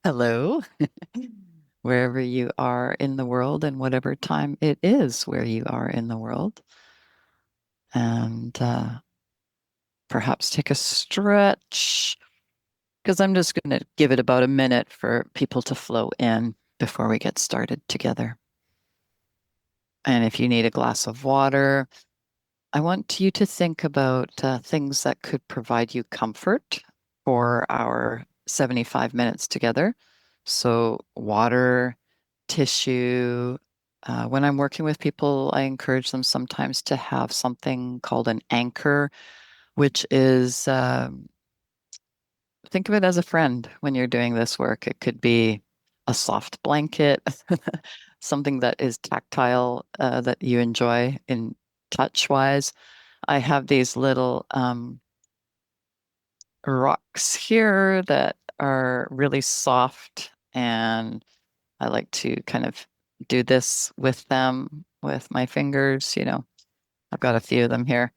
Hello, wherever you are in the world and whatever time it is where you are in the world. And perhaps take a stretch because I'm just going to give it about a minute for people to flow in before we get started together. And if you need a glass of water, I want you to think about things that could provide you comfort for our 75 minutes together. So, water, tissue. When I'm working with people, I encourage them sometimes to have something called an anchor, which is think of it as a friend when you're doing this work. It could be a soft blanket, something that is tactile that you enjoy in touch wise. I have these little rocks here that are really soft, and I like to kind of do this with them with my fingers. I've got a few of them here.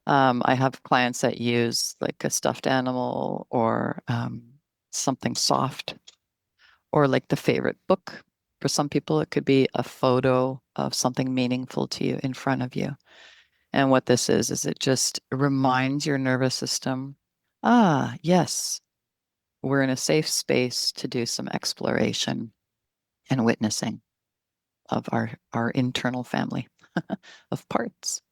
I have clients that use like a stuffed animal or something soft, or like the favorite book. For some people, it could be a photo of something meaningful to you in front of you. And what this is it just reminds your nervous system, yes, we're in a safe space to do some exploration and witnessing of our internal family of parts.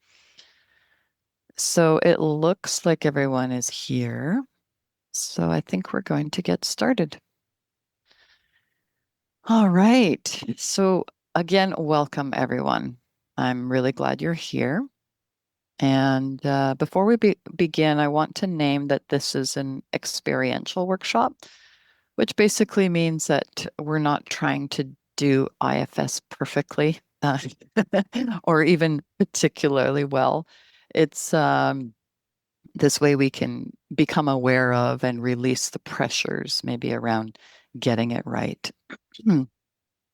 So it looks like everyone is here. So I think we're going to get started. All right. So again, welcome everyone. I'm really glad you're here. And before we begin, I want to name that this is an experiential workshop, which basically means that we're not trying to do IFS perfectly or even particularly well. It's this way we can become aware of and release the pressures maybe around getting it right.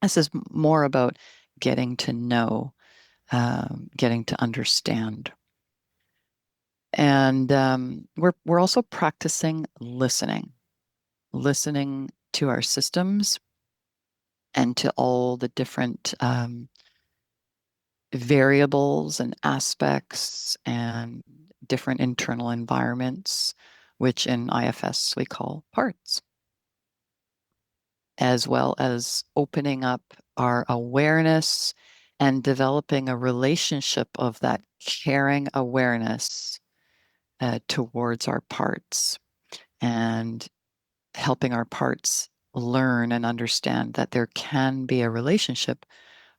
This is more about getting to know, getting to understand. And we're also practicing listening to our systems and to all the different variables and aspects and different internal environments, which in IFS we call parts, as well as opening up our awareness and developing a relationship of that caring awareness towards our parts and helping our parts learn and understand that there can be a relationship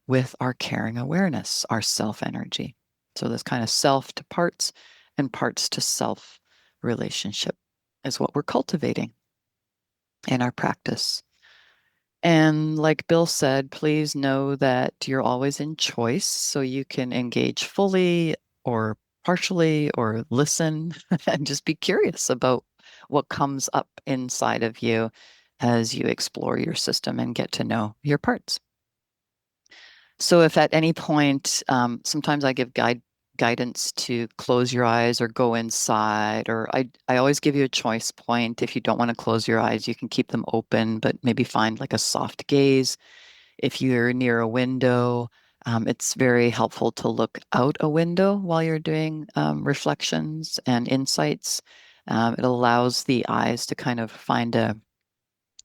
with our caring awareness, our self energy. So, this kind of self to parts and parts to self relationship is what we're cultivating in our practice. And like Bill said, please know that you're always in choice, so you can engage fully or partially or listen and just be curious about what comes up inside of you as you explore your system and get to know your parts. So if at any point, sometimes I give guidance to close your eyes or go inside, or I always give you a choice point. If you don't want to close your eyes, you can keep them open, but maybe find like a soft gaze. If you're near a window, it's very helpful to look out a window while you're doing reflections and insights. It allows the eyes to kind of find a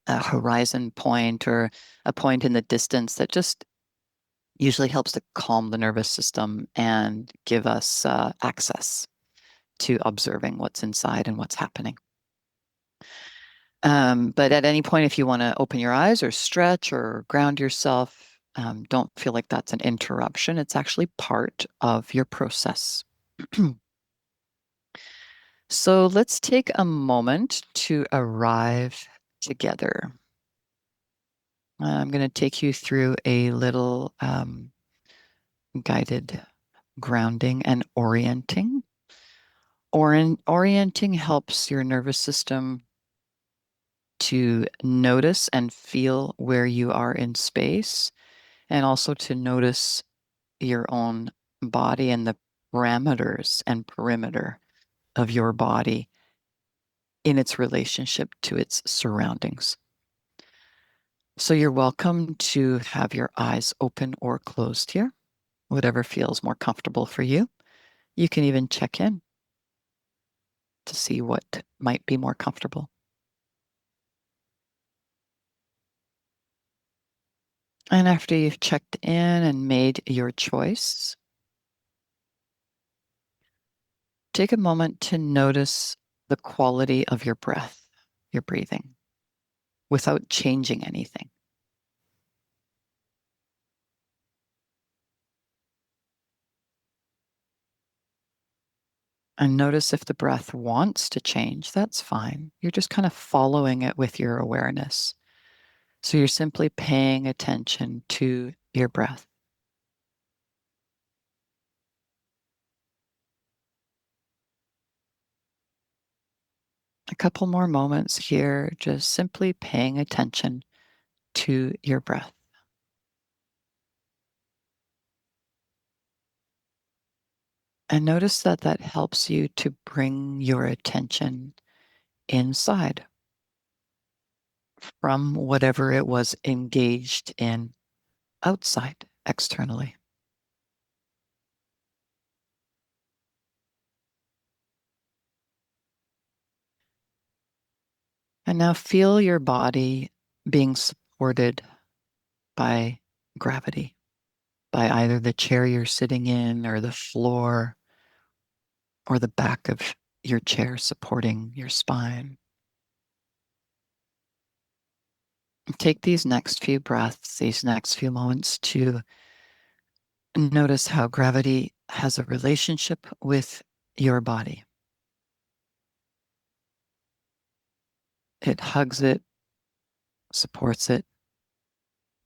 horizon point or a point in the distance that just usually helps to calm the nervous system and give us access to observing what's inside and what's happening. But at any point, if you want to open your eyes or stretch or ground yourself, don't feel like that's an interruption. It's actually part of your process. So let's take a moment to arrive together. I'm going to take you through a little guided grounding and orienting. Orienting helps your nervous system to notice and feel where you are in space, and also to notice your own body and the parameters and perimeter of your body in its relationship to its surroundings. So you're welcome to have your eyes open or closed here, whatever feels more comfortable for you. You can even check in to see what might be more comfortable. And after you've checked in and made your choice, take a moment to notice the quality of your breath, your breathing, without changing anything. And notice if the breath wants to change, that's fine. You're just kind of following it with your awareness. So you're simply paying attention to your breath. A couple more moments here, just simply paying attention to your breath. And notice that that helps you to bring your attention inside from whatever it was engaged in outside, externally. And now feel your body being supported by gravity, by either the chair you're sitting in or the floor or the back of your chair supporting your spine. Take these next few breaths, these next few moments to notice how gravity has a relationship with your body. It hugs it, supports it,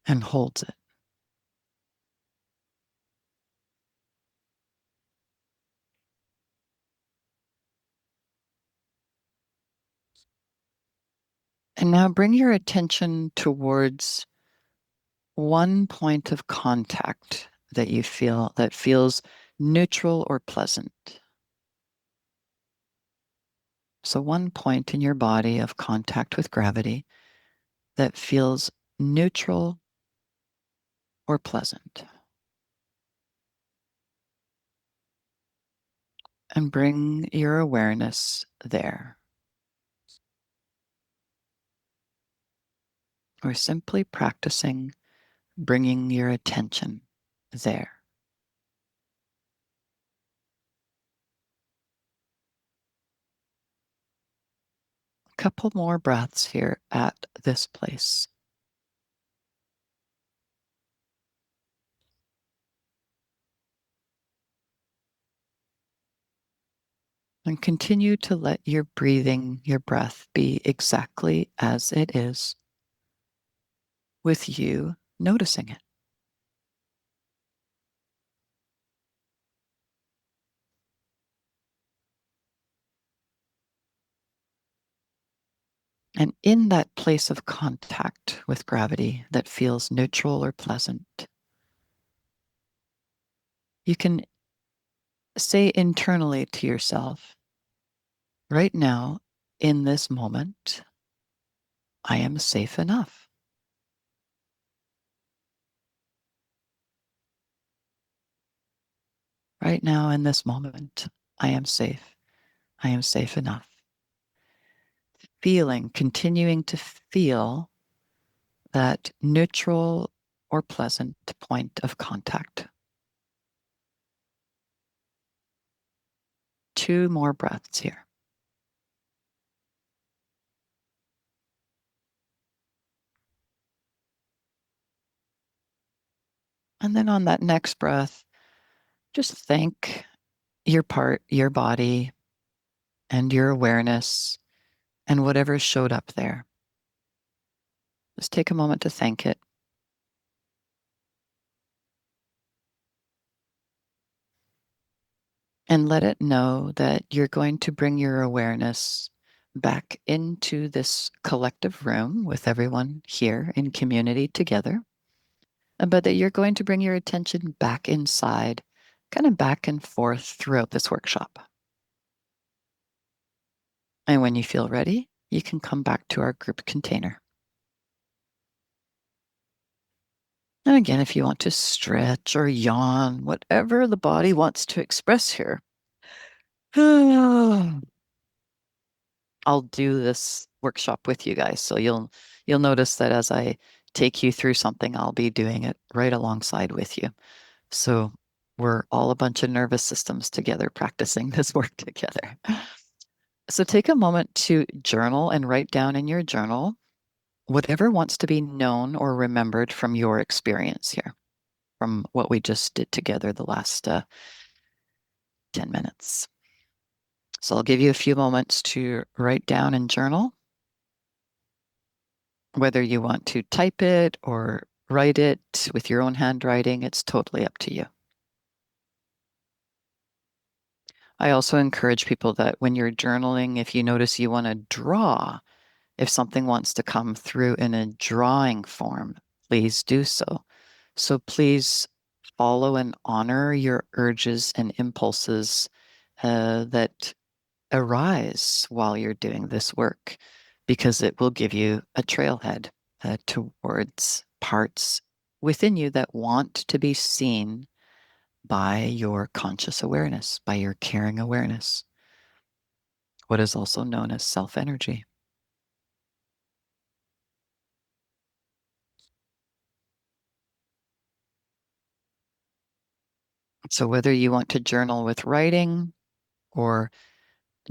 and holds it. And now bring your attention towards one point of contact that you feel that feels neutral or pleasant. So, one point in your body of contact with gravity that feels neutral or pleasant. And bring your awareness there. We're simply practicing bringing your attention there. A couple more breaths here at this place. And continue to let your breathing, your breath be exactly as it is, with you noticing it. And in that place of contact with gravity that feels neutral or pleasant, you can say internally to yourself, right now, in this moment, I am safe enough. Right now, in this moment, I am safe. I am safe enough. Feeling, continuing to feel that neutral or pleasant point of contact. 2 more breaths here. And then on that next breath, just thank your body, and your awareness, and whatever showed up there. Just take a moment to thank it. And let it know that you're going to bring your awareness back into this collective room with everyone here in community together, but that you're going to bring your attention back inside, kind of back and forth throughout this workshop. And when you feel ready, you can come back to our group container. And again, if you want to stretch or yawn, whatever the body wants to express here. I'll do this workshop with you guys. So you'll notice that as I take you through something, I'll be doing it right alongside with you. So we're all a bunch of nervous systems together practicing this work together. So take a moment to journal and write down in your journal whatever wants to be known or remembered from your experience here, from what we just did together the last 10 minutes. So I'll give you a few moments to write down and journal. Whether you want to type it or write it with your own handwriting, it's totally up to you. I also encourage people that when you're journaling, if you notice you want to draw, if something wants to come through in a drawing form, please do so. So please follow and honor your urges and impulses that arise while you're doing this work, because it will give you a trailhead towards parts within you that want to be seen by your conscious awareness, by your caring awareness, what is also known as self energy. So, whether you want to journal with writing or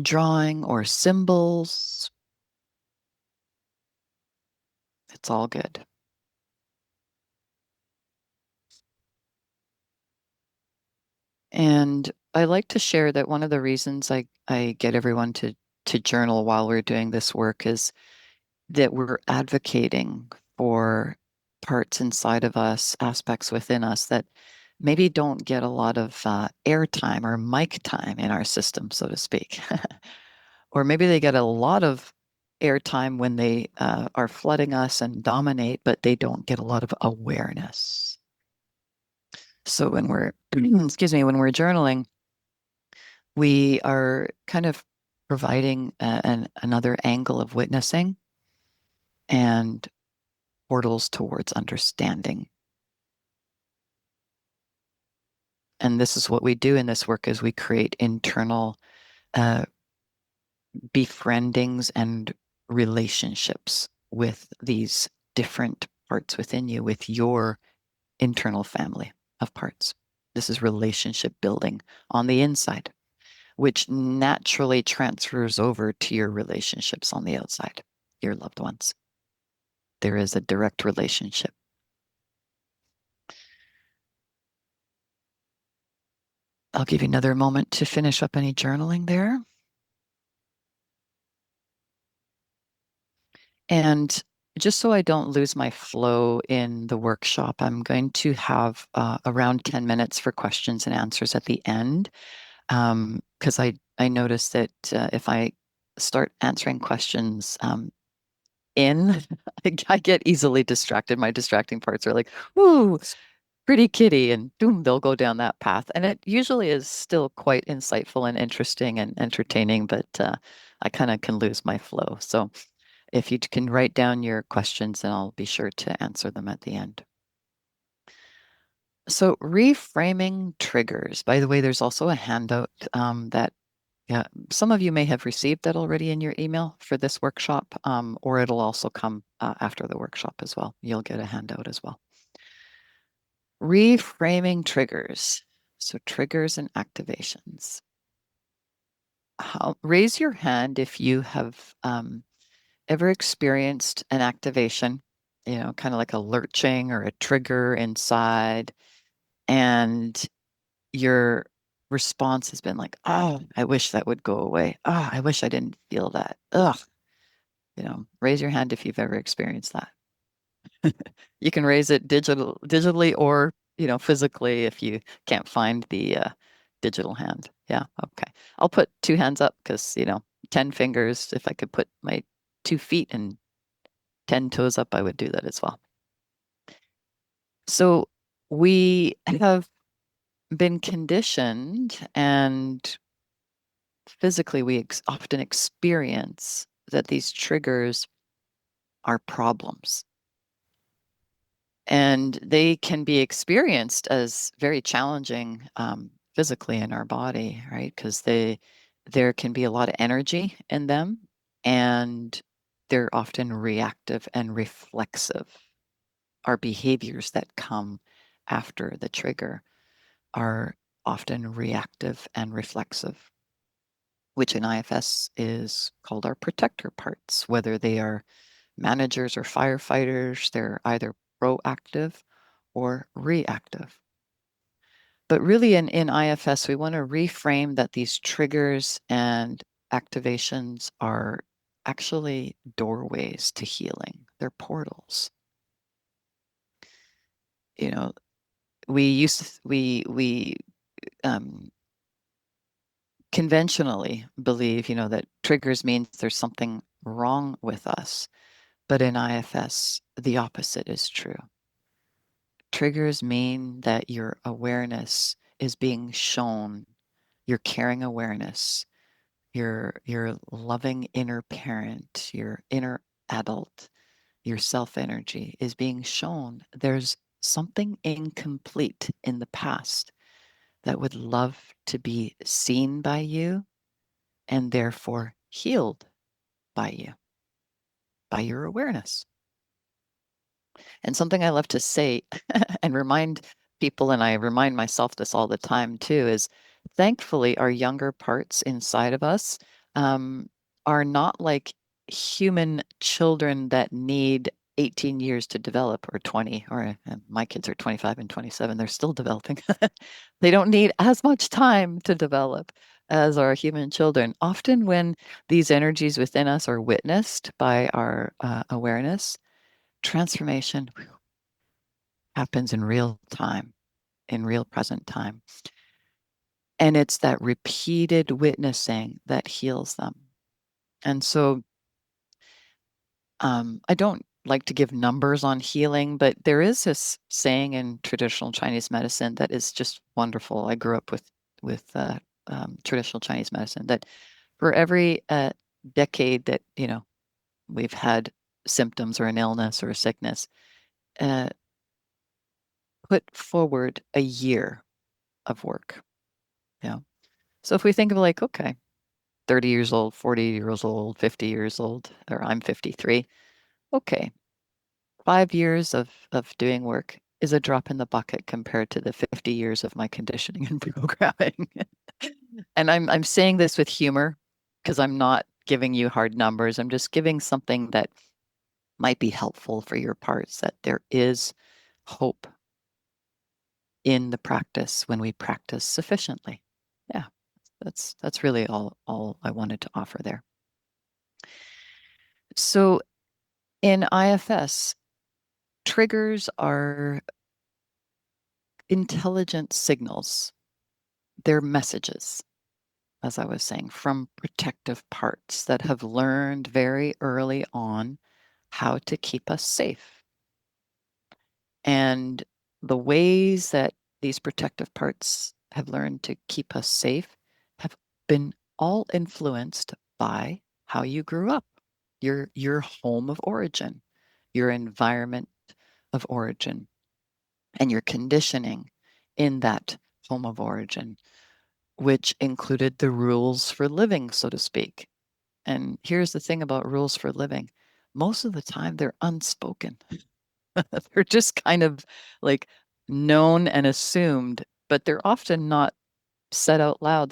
drawing or symbols, it's all good. And I like to share that one of the reasons I get everyone to journal while we're doing this work is that we're advocating for parts inside of us, aspects within us that maybe don't get a lot of airtime or mic time in our system, so to speak. Or maybe they get a lot of airtime when they are flooding us and dominate, but they don't get a lot of awareness. So when we're, excuse me, when we're journaling, we are kind of providing another angle of witnessing and portals towards understanding. And this is what we do in this work is we create internal uh, befriendings and relationships with these different parts within you, with your internal family of parts. This is relationship building on the inside, which naturally transfers over to your relationships on the outside, your loved ones. There is a direct relationship. I'll give you another moment to finish up any journaling there. And just so I don't lose my flow in the workshop, I'm going to have around 10 minutes for questions and answers at the end. Because I noticed that if I start answering questions in, I get easily distracted. My distracting parts are like, whoo, pretty kitty, and boom, they'll go down that path. And it usually is still quite insightful and interesting and entertaining, but I kind of can lose my flow. So if you can write down your questions, then I'll be sure to answer them at the end. So reframing triggers. By the way, there's also a handout that yeah, some of you may have received that already in your email for this workshop, or it'll also come after the workshop as well. You'll get a handout as well. Reframing triggers. So triggers and activations. Raise your hand if you have ever experienced an activation, kind of like a lurching or a trigger inside, and your response has been like, oh, I wish that would go away. Oh, I wish I didn't feel that. Ugh. Raise your hand if you've ever experienced that. You can raise it digitally or, physically if you can't find the digital hand. Yeah, okay. I'll put two hands up because, 10 fingers, if I could put my 2 feet and 10 toes up, I would do that as well. So we have been conditioned, and physically we often experience that these triggers are problems. And they can be experienced as very challenging physically in our body, right? Because there can be a lot of energy in them, and they're often reactive and reflexive. Our behaviors that come after the trigger are often reactive and reflexive, which in IFS is called our protector parts. Whether they are managers or firefighters, they're either proactive or reactive. But really in IFS, we want to reframe that these triggers and activations are actually doorways to healing. They're portals. You know, we used to, we um, conventionally believe, that triggers means there's something wrong with us. But in IFS, the opposite is true. Triggers mean that your awareness is being shown, your caring awareness, your loving inner parent, your inner adult, your self energy is being shown. There's something incomplete in the past that would love to be seen by you and therefore healed by you, by your awareness. And something I love to say and remind people, and I remind myself this all the time too, is thankfully our younger parts inside of us um, are not like human children that need 18 years to develop, or 20, or my kids are 25 and 27. They're still developing. They don't need as much time to develop as our human children. Often when these energies within us are witnessed by our awareness, transformation happens in real time, in real present time. And it's that repeated witnessing that heals them. And so I don't like to give numbers on healing, but there is this saying in traditional Chinese medicine that is just wonderful. I grew up with traditional Chinese medicine, that for every decade that we've had symptoms or an illness or a sickness, uh, put forward a year of work. Yeah. So if we think of like, okay, 30 years old, 40 years old, 50 years old, or I'm 53, okay, 5 years of doing work is a drop in the bucket compared to the 50 years of my conditioning and programming. And I'm saying this with humor because I'm not giving you hard numbers. I'm just giving something that might be helpful for your parts, that there is hope in the practice when we practice sufficiently. Yeah, that's really all I wanted to offer there. So in IFS, triggers are intelligent signals. They're messages, as I was saying, from protective parts that have learned very early on how to keep us safe. And the ways that these protective parts have learned to keep us safe have been all influenced by how you grew up, your home of origin, your environment of origin, and your conditioning in that home of origin, which included the rules for living, so to speak. And here's the thing about rules for living. Most of the time, they're unspoken. They're just kind of like known and assumed, but they're often not said out loud.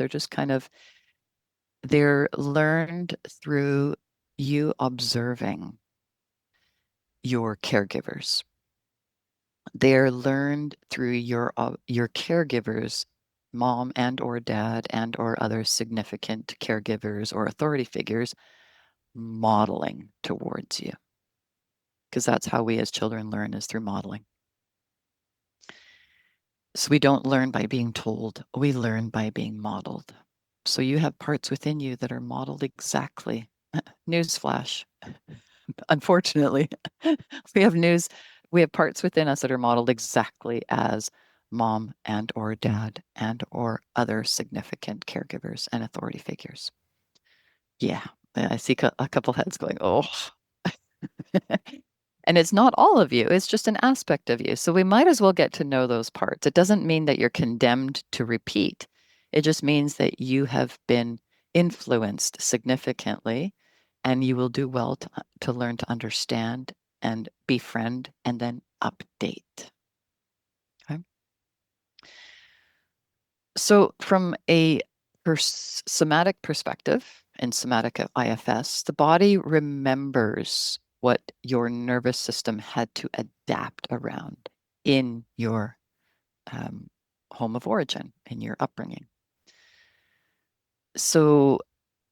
They're learned through you observing your caregivers. They're learned through your caregivers, mom and or dad and or other significant caregivers or authority figures modeling towards you. Because that's how we as children learn, is through modeling. So we don't learn by being told, we learn by being modeled. So you have parts within you that are modeled exactly. Newsflash. Unfortunately, we have news. We have parts within us that are modeled exactly as mom and or dad and or other significant caregivers and authority figures. Yeah, I see a couple heads going, oh. And it's not all of you, it's just an aspect of you. So we might as well get to know those parts. It doesn't mean that you're condemned to repeat. It just means that you have been influenced significantly, and you will do well to learn to understand and befriend and then update. Okay. So from a somatic perspective in somatic IFS, the body remembers what your nervous system had to adapt around in your home of origin, in your upbringing. So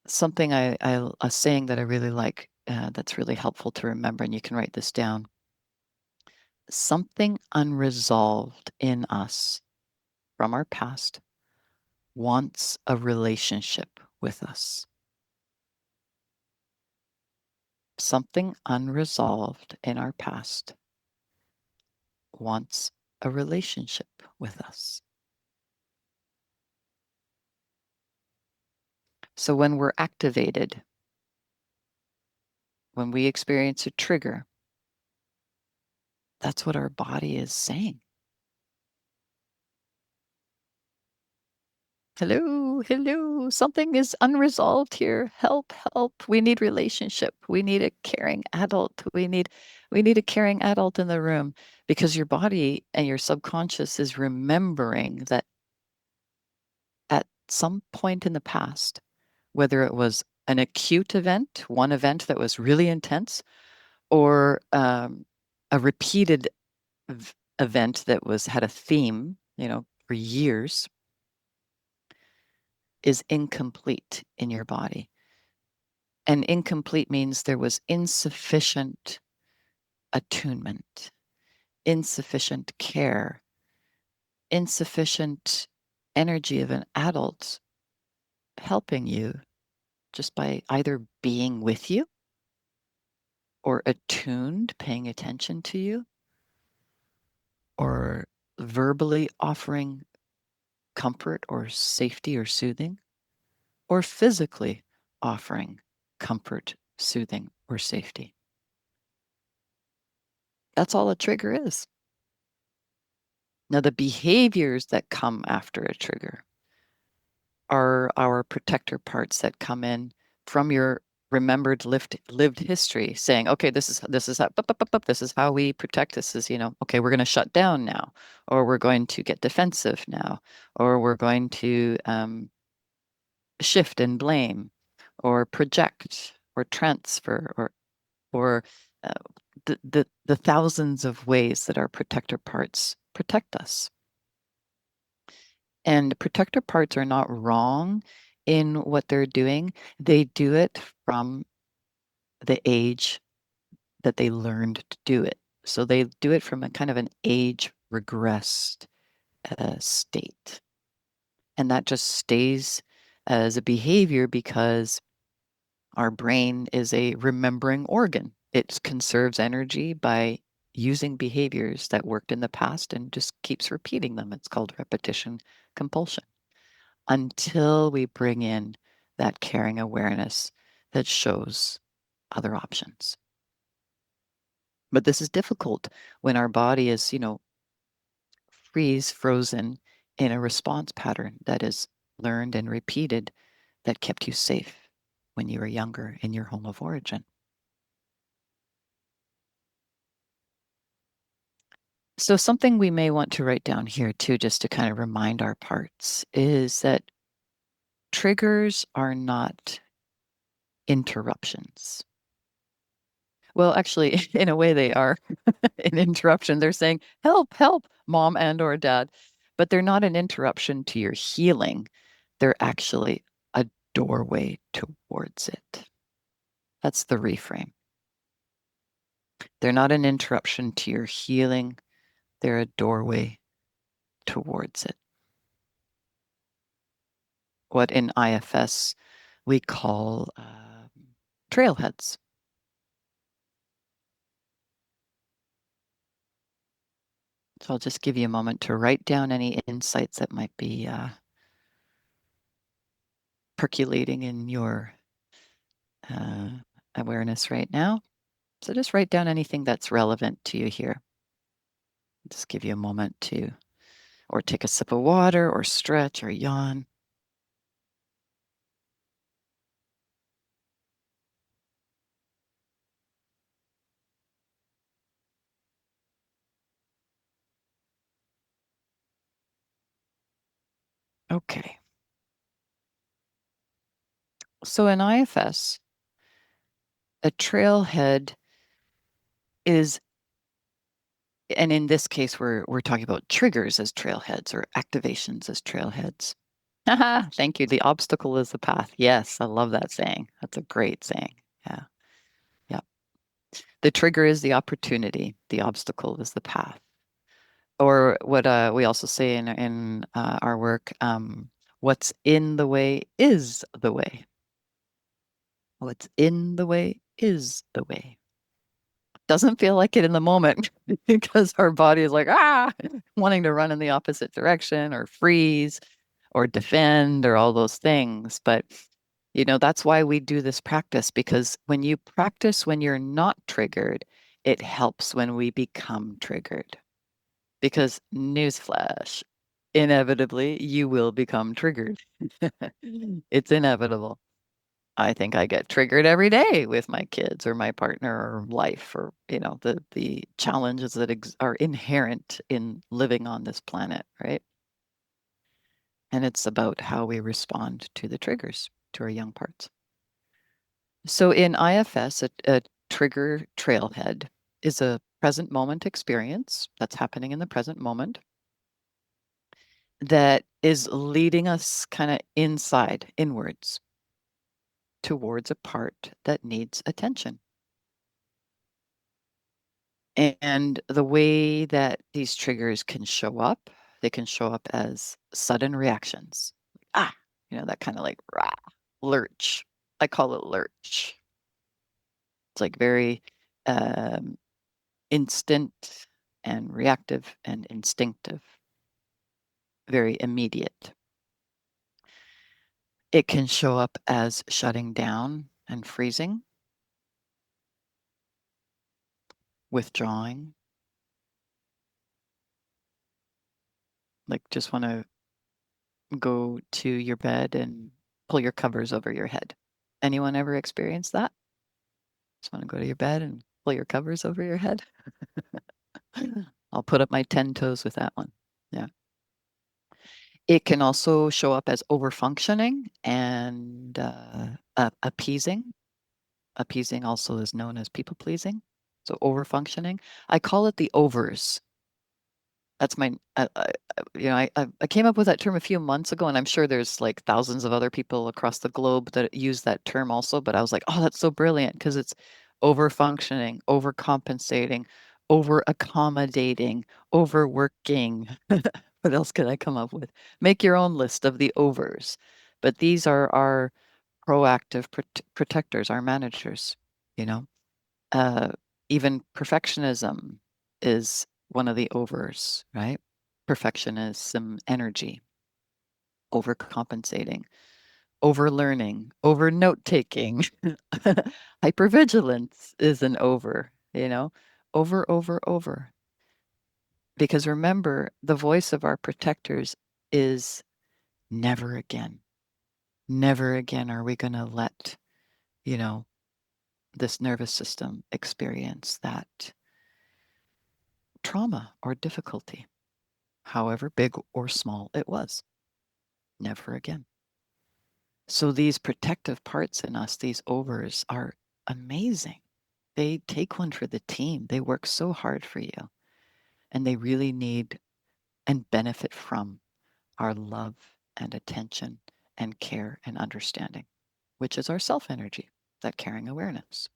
something a saying that I really like, that's really helpful to remember, and you can write this down. Something unresolved in us from our past wants a relationship with us. Something unresolved in our past wants a relationship with us. So when we're activated, when we experience a trigger, that's what our body is saying. Hello, hello, something is unresolved here. Help, help. We need relationship. We need a caring adult. We need a caring adult in the room, because your body and your subconscious is remembering that at some point in the past, whether it was an acute event, one event that was really intense, or a repeated event that had a theme, for years, is incomplete in your body. And incomplete means there was insufficient attunement, insufficient care, insufficient energy of an adult helping you just by either being with you or attuned, paying attention to you, or verbally offering comfort or safety or soothing, or physically offering comfort, soothing, or safety. That's all a trigger is. Now, the behaviors that come after a trigger are our protector parts that come in from your remembered lived history, saying, okay, this is how this is how we protect. This is, okay, we're going to shut down now, or we're going to get defensive now, or we're going to shift and blame, or project, or transfer, or uh, the thousands of ways that our protector parts protect us. And protector parts are not wrong in what they're doing. They do it from the age that they learned to do it. So they do it from a kind of an age regressed state. And that just stays as a behavior because our brain is a remembering organ. It conserves energy by using behaviors that worked in the past and just keeps repeating them. It's called repetition compulsion, until we bring in that caring awareness that shows other options. But this is difficult when our body is, frozen in a response pattern that is learned and repeated that kept you safe when you were younger in your home of origin. So something we may want to write down here too, just to kind of remind our parts, is that triggers are not interruptions. Well, actually, in a way, they are an interruption. They're saying, help, help, mom and or dad. But they're not an interruption to your healing. They're actually a doorway towards it. That's the reframe. They're not an interruption to your healing. They're a doorway towards it. What in IFS we call trailheads. So I'll just give you a moment to write down any insights that might be percolating in your awareness right now. So just write down anything that's relevant to you here. Just give you a moment to, or take a sip of water, or stretch, or yawn. Okay. So in IFS, a trailhead is, and in this case, we're talking about triggers as trailheads or activations as trailheads. Haha, thank you. The obstacle is the path. Yes, I love that saying. That's a great saying. Yeah. Yeah. The trigger is the opportunity. The obstacle is the path. Or what we also say in our work, what's in the way is the way. What's in the way is the way. Doesn't feel like it in the moment because our body is like, wanting to run in the opposite direction or freeze or defend or all those things. But, that's why we do this practice, because when you practice when you're not triggered, it helps when we become triggered. Because newsflash, inevitably, you will become triggered. It's inevitable. I think I get triggered every day with my kids or my partner or life, or the challenges that are inherent in living on this planet, right? And it's about how we respond to the triggers, to our young parts. So in IFS, a trigger trailhead is a present moment experience that's happening in the present moment that is leading us kind of inwards, towards a part that needs attention. And the way that these triggers can show up, they can show up as sudden reactions. That kind of like rah, lurch. I call it lurch. It's like very um, instant and reactive and instinctive, very immediate. It can show up as shutting down and freezing, withdrawing, like just want to go to your bed and pull your covers over your head. Anyone ever experienced that? Just want to go to your bed and pull your covers over your head? I'll put up my 10 toes with that one. Yeah. It can also show up as overfunctioning and appeasing. Appeasing also is known as people pleasing. So overfunctioning. I call it the overs. That's my, I came up with that term a few months ago, and I'm sure there's like thousands of other people across the globe that use that term also. But I was like, oh, that's so brilliant, because it's over functioning, overcompensating, over accommodating, overworking. What else could I come up with? Make your own list of the overs. But these are our proactive protectors, our managers, you know. Uh, Even perfectionism is one of the overs, right? Perfectionism energy, overcompensating, overlearning, over note taking. Hypervigilance is an over. Because remember, the voice of our protectors is never again. Never again are we going to let, you know, this nervous system experience that trauma or difficulty, however big or small it was. Never again. So these protective parts in us, these overs, are amazing. They take one for the team. They work so hard for you, and they really need and benefit from our love and attention and care and understanding, which is our self energy, that caring awareness.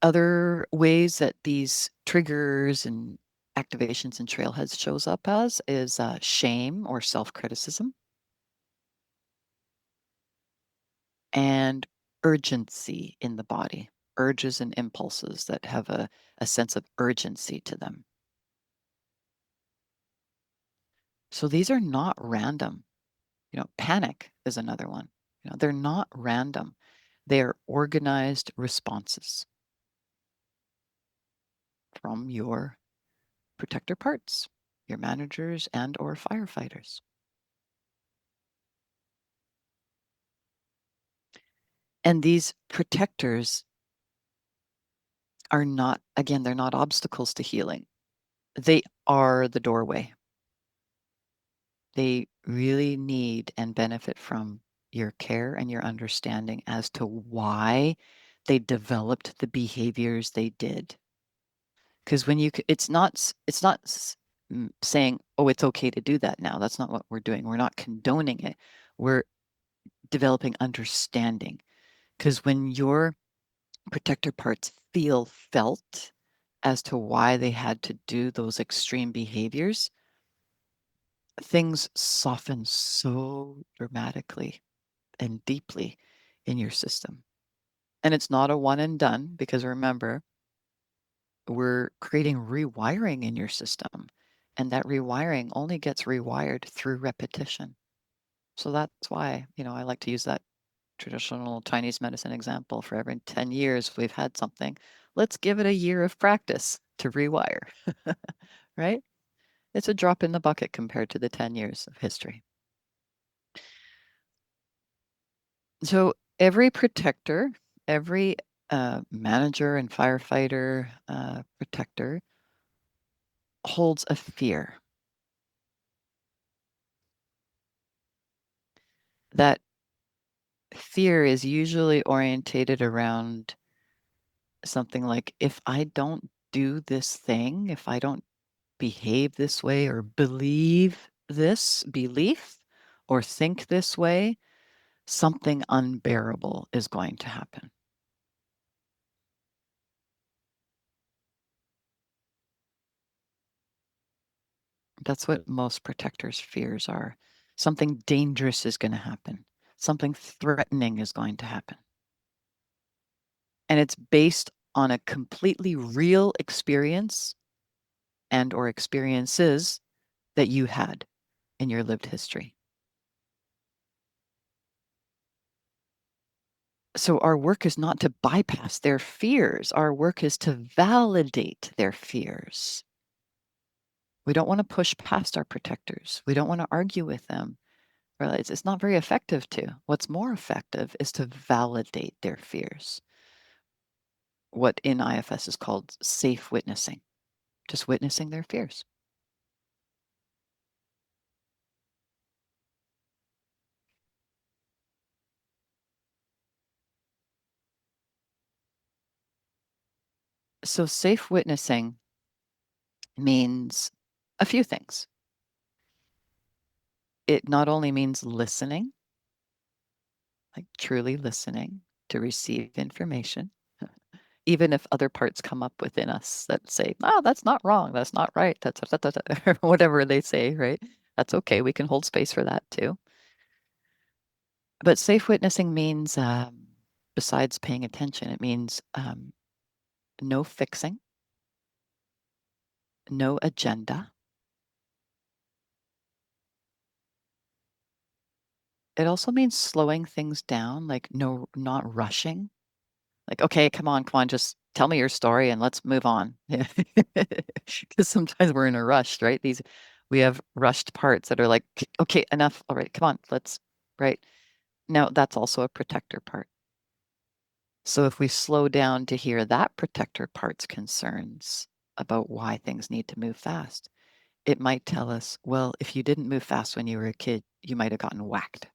Other ways that these triggers and activations and trailheads shows up as is shame or self-criticism, and urgency in the body, urges and impulses that have a sense of urgency to them. So these are not random. Panic is another one. They're not random. They are organized responses from your protector parts, your managers and or firefighters. And these protectors are not, again, they're not obstacles to healing. They are the doorway. They really need and benefit from your care and your understanding as to why they developed the behaviors they did. Because when it's not saying, oh, it's okay to do that now. That's not what we're doing. We're not condoning it. We're developing understanding. Because when your protector parts feel felt as to why they had to do those extreme behaviors, things soften so dramatically and deeply in your system. And it's not a one and done, because remember, we're creating rewiring in your system. And that rewiring only gets rewired through repetition. So that's why, I like to use that traditional Chinese medicine example. For every 10 years we've had something, let's give it a year of practice to rewire, right? It's a drop in the bucket compared to the 10 years of history. So every protector, every manager and firefighter protector holds a fear. That fear is usually orientated around something like, if I don't do this thing, if I don't behave this way or believe this belief or think this way, something unbearable is going to happen. That's what most protectors' fears are. Something dangerous is going to happen. Something threatening is going to happen. And it's based on a completely real experience and or experiences that you had in your lived history. So our work is not to bypass their fears. Our work is to validate their fears. We don't want to push past our protectors. We don't want to argue with them. It's not very effective to. What's more effective is to validate their fears. What in IFS is called safe witnessing, just witnessing their fears. So safe witnessing means a few things. It not only means listening, like truly listening to receive information, even if other parts come up within us that say, oh, that's not wrong, that's not right, that's whatever they say, right? That's okay. We can hold space for that too. But safe witnessing means, besides paying attention, it means no fixing, no agenda. It also means slowing things down, like not rushing. Like, okay, come on, just tell me your story and let's move on. Because sometimes we're in a rush, right? We have rushed parts that are like, okay, enough. All right, come on, right? Now, that's also a protector part. So if we slow down to hear that protector part's concerns about why things need to move fast, it might tell us, well, if you didn't move fast when you were a kid, you might have gotten whacked,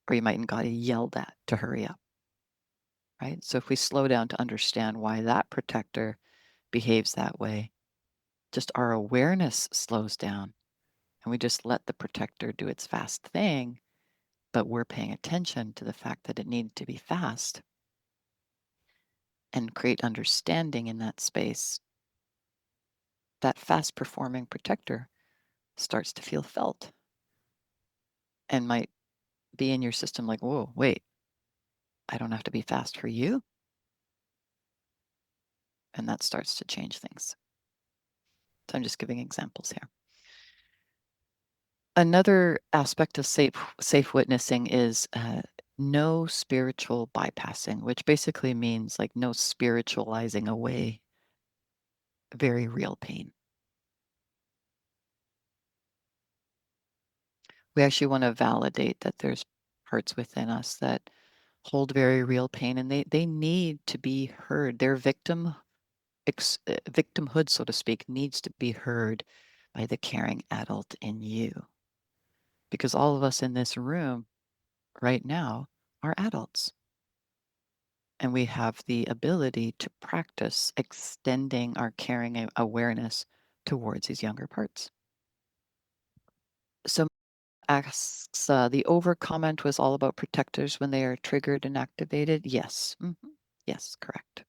or you might have gotten yelled at to hurry up, right? So if we slow down to understand why that protector behaves that way, just our awareness slows down and we just let the protector do its fast thing, but we're paying attention to the fact that it needed to be fast and create understanding in that space. That fast performing protector starts to feel felt and might be in your system like, whoa, wait, I don't have to be fast for you. And that starts to change things. So I'm just giving examples here. Another aspect of safe witnessing is no spiritual bypassing, which basically means like no spiritualizing away very real pain. We actually want to validate that there's parts within us that hold very real pain and they need to be heard. Their victimhood, so to speak, needs to be heard by the caring adult in you. Because all of us in this room right now are adults. And we have the ability to practice extending our caring awareness towards these younger parts. So asks, the over comment was all about protectors when they are triggered and activated. Yes. Yes, correct.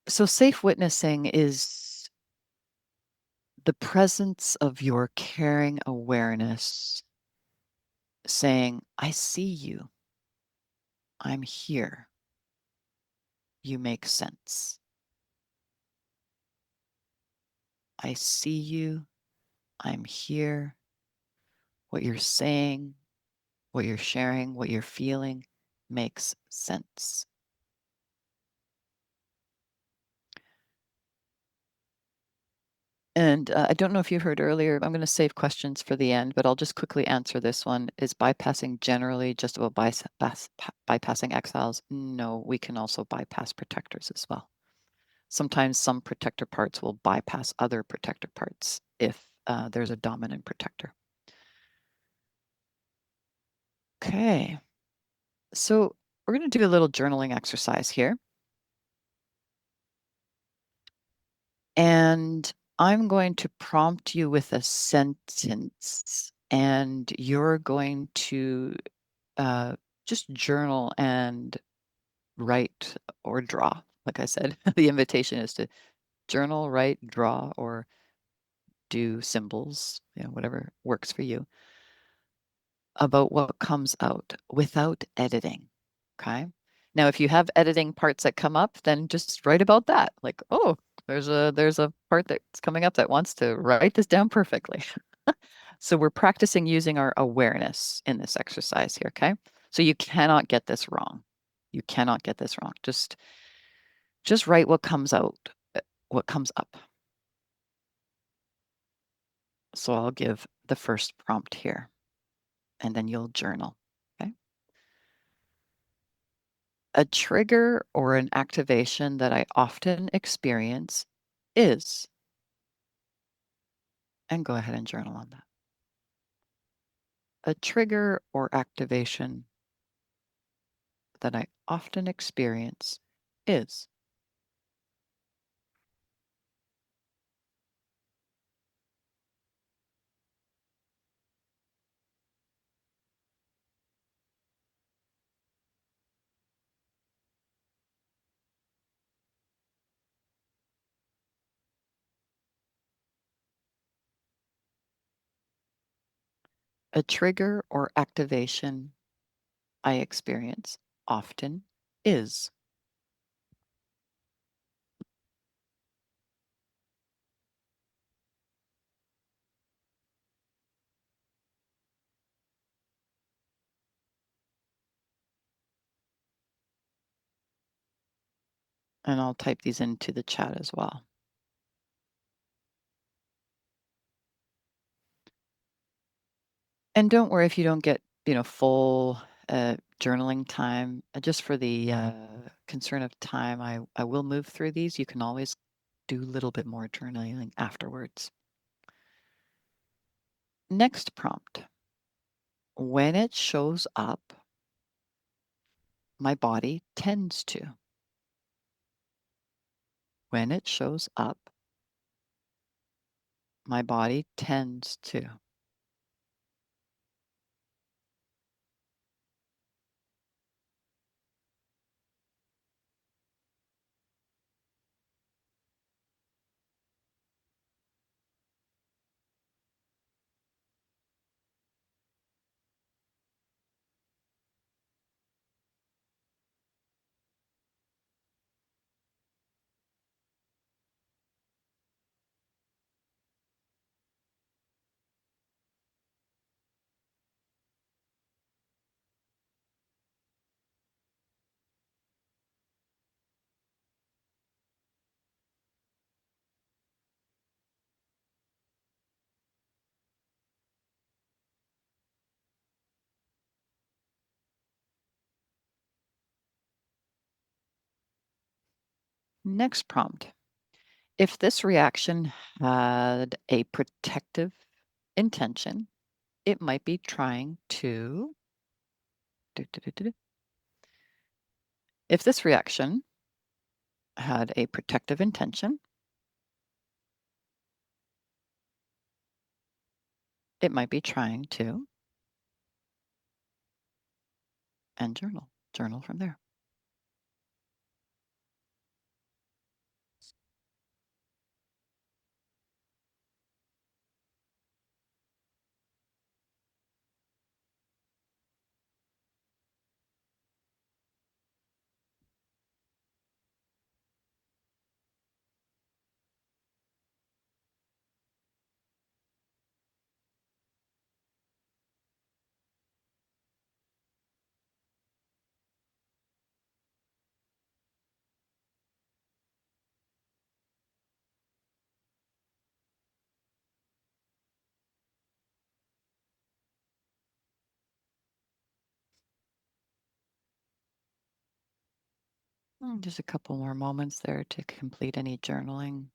So safe witnessing is the presence of your caring awareness saying, I see you. I'm here. You make sense. I see you. I'm here. What you're saying, what you're sharing, what you're feeling makes sense. And I don't know if you heard earlier, I'm going to save questions for the end, but I'll just quickly answer this one. Is bypassing generally just about bypassing exiles? No, we can also bypass protectors as well. Sometimes some protector parts will bypass other protector parts if there's a dominant protector. Okay, so we're going to do a little journaling exercise here. And I'm going to prompt you with a sentence, and you're going to just journal and write or draw. Like I said, the invitation is to journal, write, draw, or do symbols, whatever works for you, about what comes out without editing. Okay. Now, if you have editing parts that come up, then just write about that. Like, oh, there's a part that's coming up that wants to write this down perfectly. So we're practicing using our awareness in this exercise here, okay? So you cannot get this wrong. You cannot get this wrong. Just write what comes out, what comes up. So I'll give the first prompt here, and then you'll journal, okay? A trigger or an activation that I often experience is, and go ahead and journal on that. A trigger or activation that I often experience is. A trigger or activation I experience often is. And I'll type these into the chat as well. And don't worry if you don't get, full journaling time. Just for the concern of time, I will move through these. You can always do a little bit more journaling afterwards. Next prompt. When it shows up, my body tends to. When it shows up, my body tends to. Next prompt. If this reaction had a protective intention, it might be trying to. If this reaction had a protective intention, it might be trying to, and journal. Journal from there. Just a couple more moments there to complete any journaling.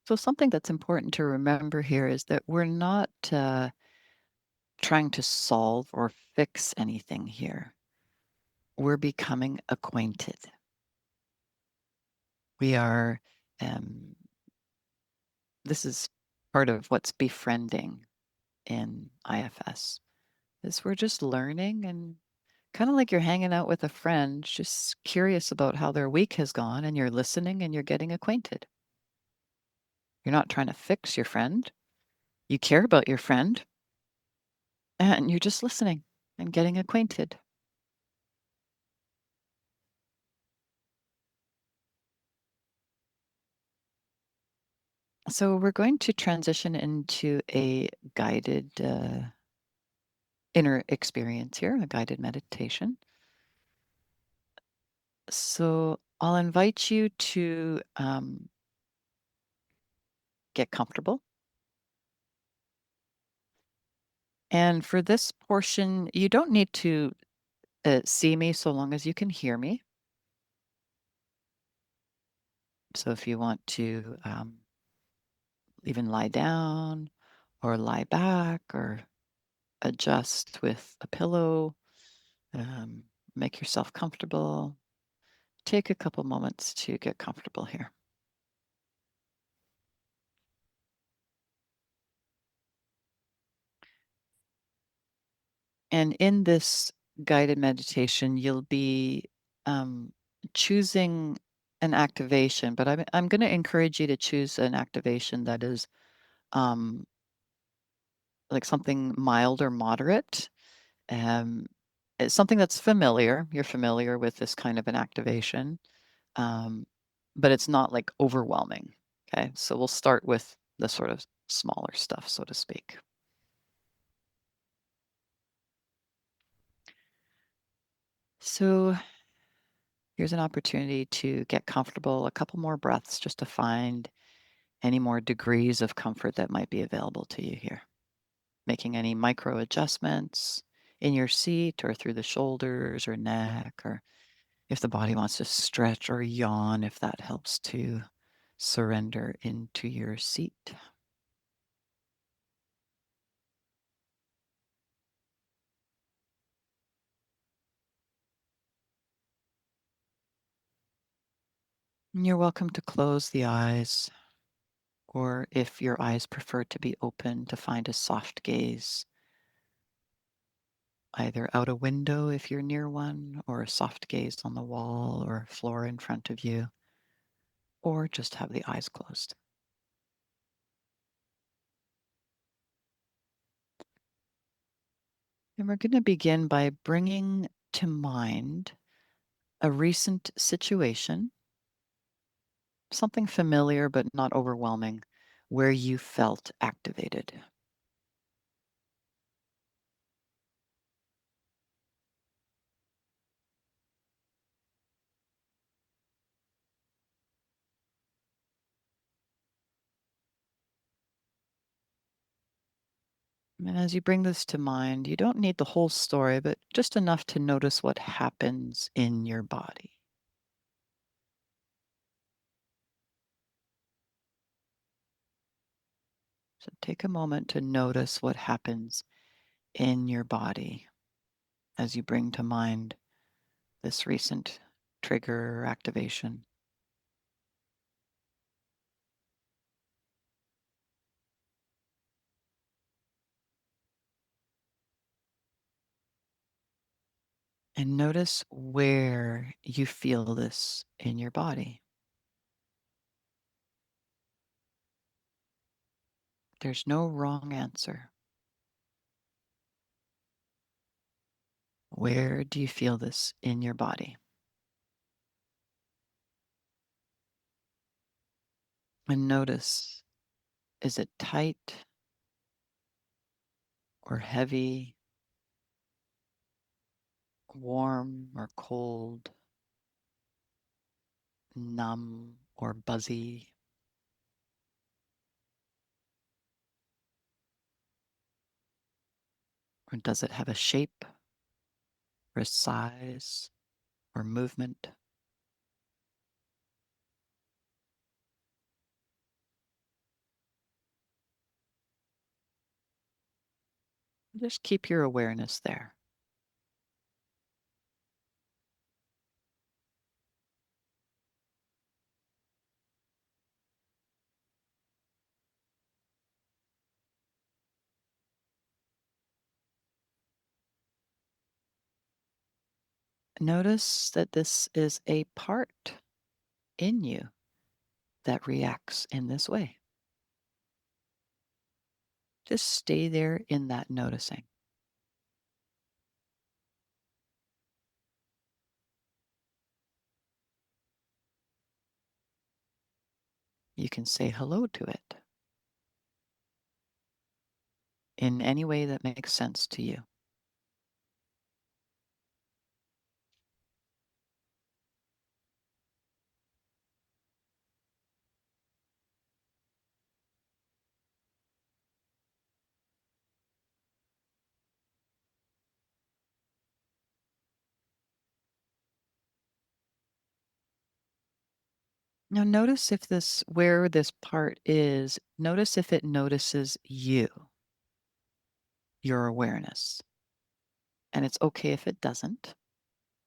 So something that's important to remember here is that we're not trying to solve or fix anything here. We're becoming acquainted. We are, this is part of what's befriending in IFS, is we're just learning and kind of like you're hanging out with a friend, just curious about how their week has gone, and you're listening and you're getting acquainted. You're not trying to fix your friend. You care about your friend, and you're just listening and getting acquainted. So we're going to transition into a guided inner experience here, a guided meditation. So I'll invite you to get comfortable. And for this portion, you don't need to see me so long as you can hear me. So if you want to even lie down or lie back or adjust with a pillow, um, make yourself comfortable. Take a couple moments to get comfortable here. And in this guided meditation, you'll be um, choosing an activation, but I'm going to encourage you to choose an activation that is um, like something mild or moderate. Um, it's something that's familiar. You're familiar with this kind of an activation, um, but it's not like overwhelming. Okay, so we'll start with the sort of smaller stuff, so to speak. So here's an opportunity to get comfortable, a couple more breaths just to find any more degrees of comfort that might be available to you here. Making any micro adjustments in your seat or through the shoulders or neck, or if the body wants to stretch or yawn, if that helps to surrender into your seat. And you're welcome to close the eyes, or if your eyes prefer to be open, to find a soft gaze, either out a window if you're near one, or a soft gaze on the wall or floor in front of you, or just have the eyes closed. And we're going to begin by bringing to mind A recent situation, something familiar but not overwhelming, where you felt activated. And as you bring this to mind, you don't need the whole story, but just enough to notice what happens in your body. So take a moment to notice what happens in your body as you bring to mind this recent trigger or activation. And notice where you feel this in your body. There's no wrong answer. Where do you feel this in your body? And notice, is it tight or heavy, warm or cold, numb or buzzy? Or does it have a shape or a size or movement? Just keep your awareness there. Notice that this is a part in you that reacts in this way. Just stay there in that noticing. You can say hello to it in any way that makes sense to you. Now, notice if this, where this part is, notice if it notices you, your awareness. And it's okay if it doesn't,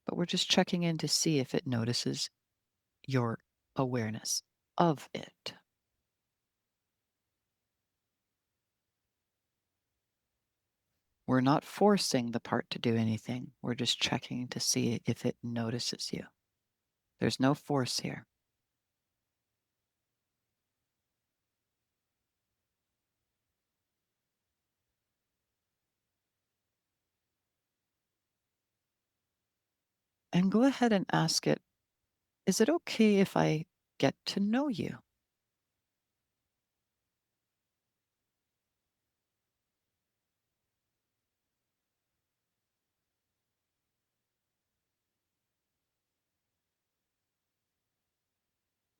but we're just checking in to see if it notices your awareness of it. We're not forcing the part to do anything. We're just checking to see if it notices you. There's no force here. And go ahead and ask it, is it okay if I get to know you?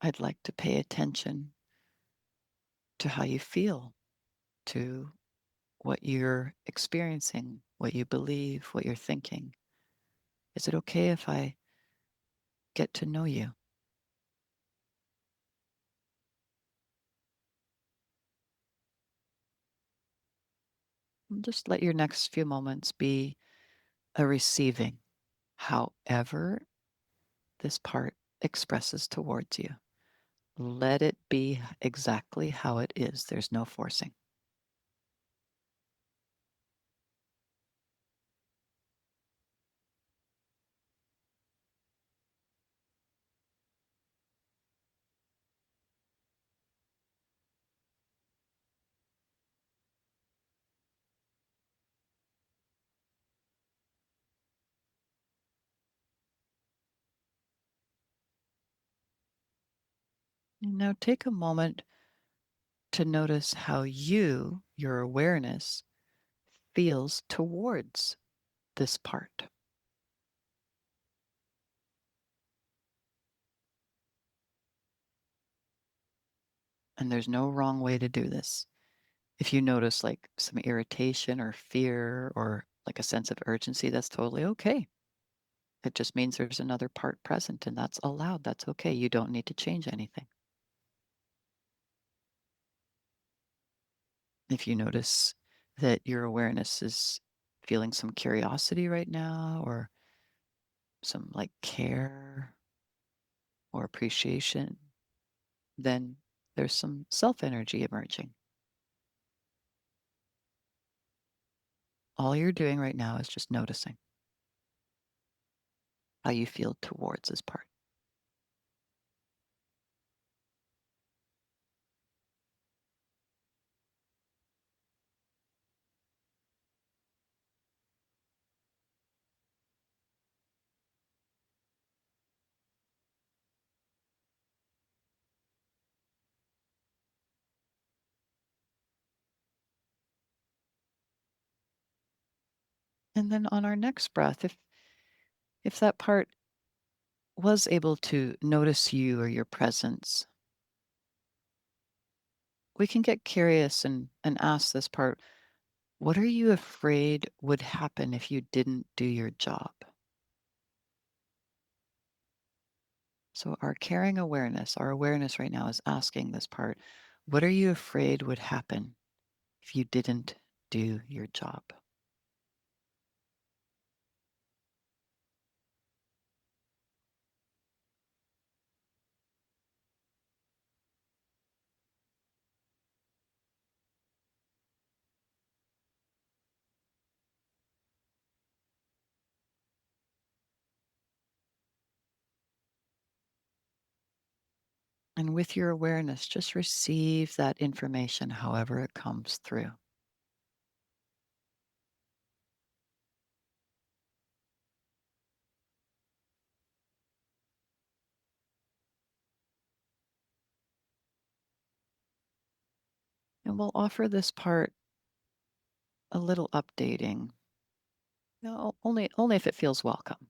I'd like to pay attention to how you feel, to what you're experiencing, what you believe, what you're thinking. Is it okay if I get to know you? And just let your next few moments be a receiving, however this part expresses towards you. Let it be exactly how it is. There's no forcing. Now take a moment to notice how your awareness, feels towards this part. And there's no wrong way to do this. If you notice like some irritation or fear or like a sense of urgency, that's totally okay. It just means there's another part present and that's allowed. That's okay. You don't need to change anything. If you notice that your awareness is feeling some curiosity right now or some like care or appreciation, then there's some self energy emerging. All you're doing right now is just noticing how you feel towards this part. And then on our next breath, if that part was able to notice you or your presence, we can get curious and ask this part, what are you afraid would happen if you didn't do your job? So our caring awareness, our awareness right now is asking this part, what are you afraid would happen if you didn't do your job? And with your awareness, just receive that information however it comes through. And we'll offer this part a little updating. No, only if it feels welcome.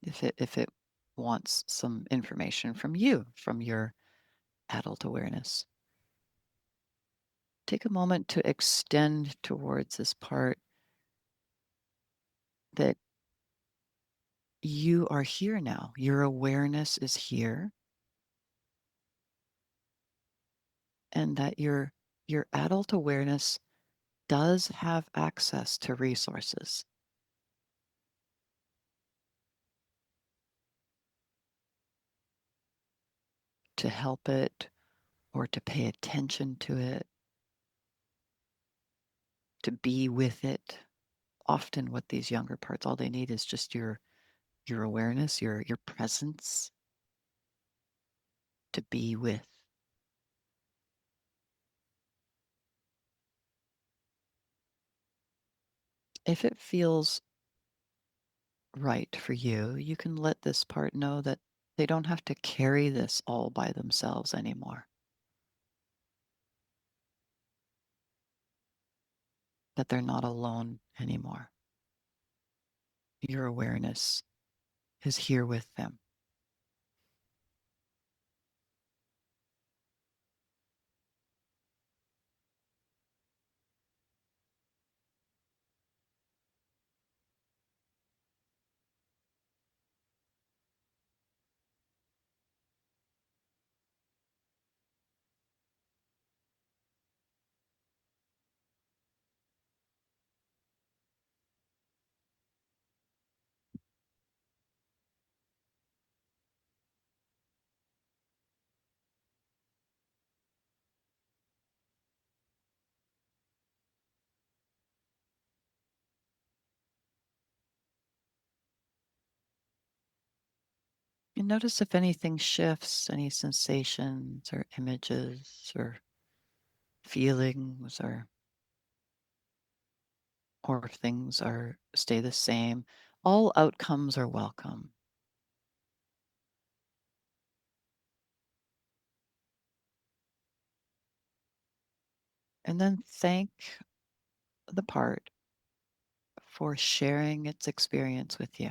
If it wants some information from you, from your adult awareness. Take a moment to extend towards this part that you are here now. Your awareness is here, and that your adult awareness does have access to resources to help it or to pay attention to it, to be with it. Often what these younger parts, all they need is just your awareness, your presence to be with. If it feels right for you, you can let this part know that they don't have to carry this all by themselves anymore, that they're not alone anymore. Your awareness is here with them. And notice if anything shifts, any sensations or images or feelings or if things are stay the same. All outcomes are welcome. And then thank the part for sharing its experience with you.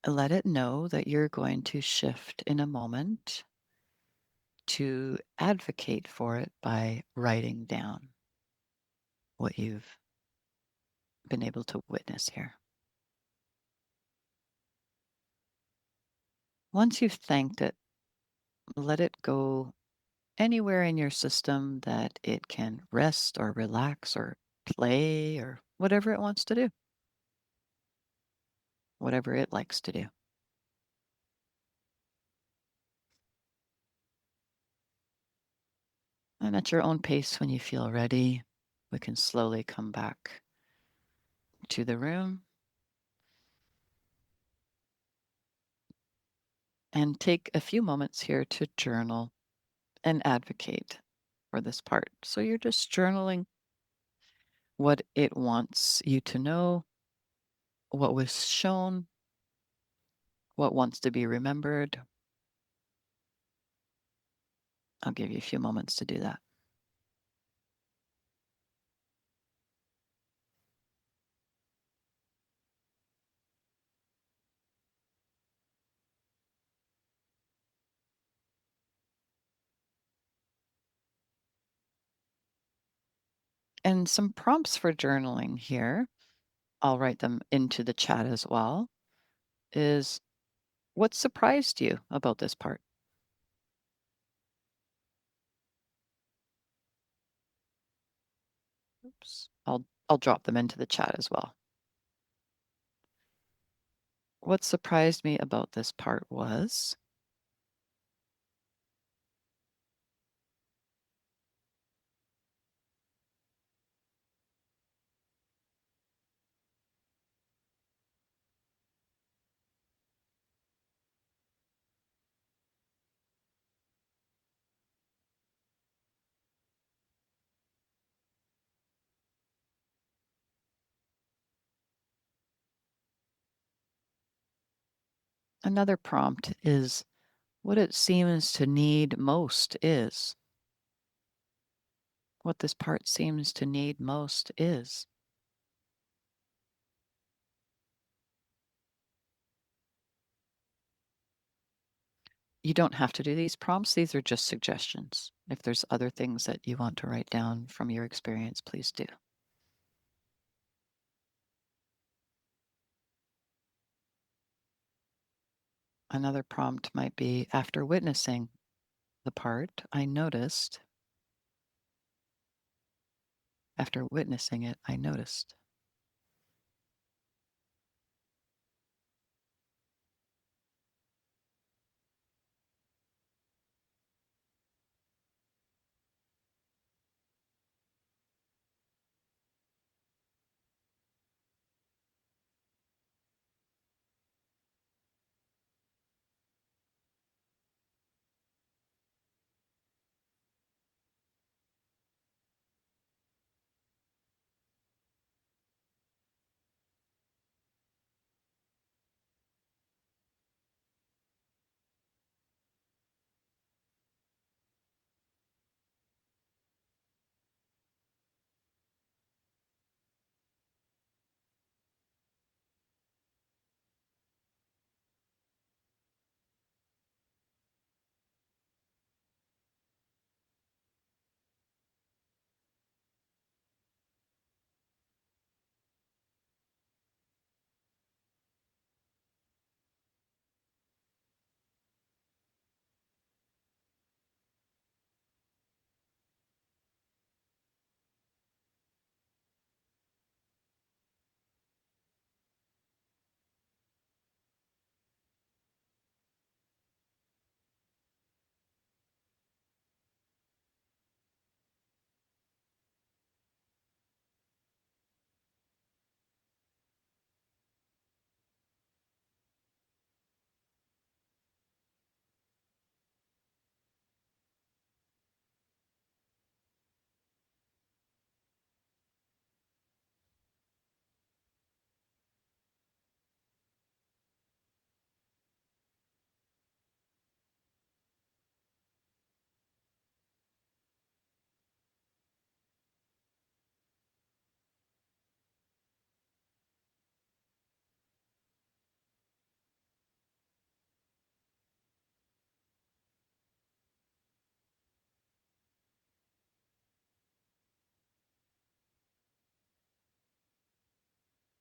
Let it know that you're going to shift in a moment to advocate for it by writing down what you've been able to witness here. Once you've thanked it, let it go anywhere in your system that it can rest or relax or play or whatever it wants to do, whatever it likes to do. And at your own pace, when you feel ready, we can slowly come back to the room and take a few moments here to journal and advocate for this part. So you're just journaling what it wants you to know, what was shown, what wants to be remembered. I'll give you a few moments to do that. And some prompts for journaling here, I'll write them into the chat as well, is what surprised you about this part? Oops. I'll drop them into the chat as well. What surprised me about this part was another prompt is what it seems to need most is. What this part seems to need most is. You don't have to do these prompts. These are just suggestions. If there's other things that you want to write down from your experience, please do. Another prompt might be after witnessing the part, I noticed, after witnessing it, I noticed.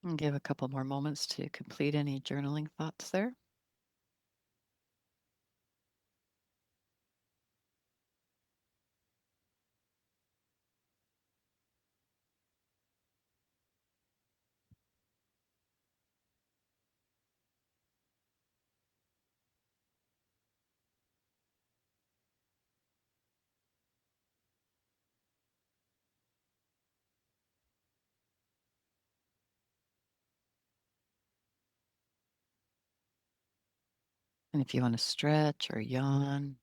And give a couple more moments to complete any journaling thoughts there. And if you want to stretch or yawn